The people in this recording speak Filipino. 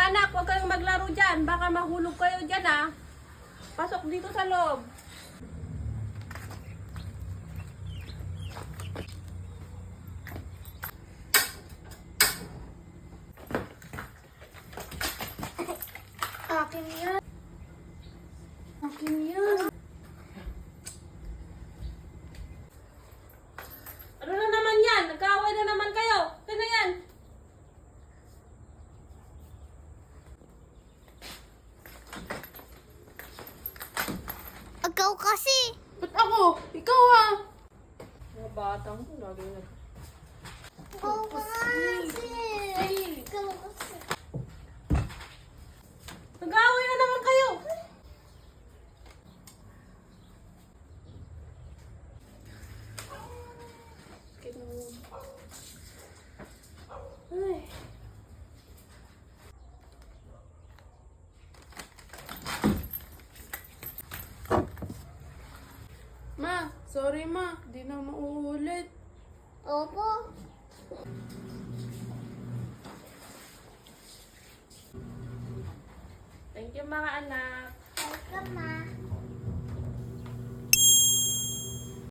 anak, huwag kayong maglaro dyan. Baka mahulog kayo dyan ah. Pasok dito sa loob. Akin yan. Akin yan. Ano na naman yan? Nagkaaway na naman kayo. Ano yan? Ikaw kasi. Ba't ako? Ikaw ah. Mga batang ko, lagi na. Ikaw kasi. Ikaw kasi. Nag-aaway na naman kayo. Ay. Ma, sorry ma, di na mauulit. Opo. Thank you mga anak. Welcome, ma.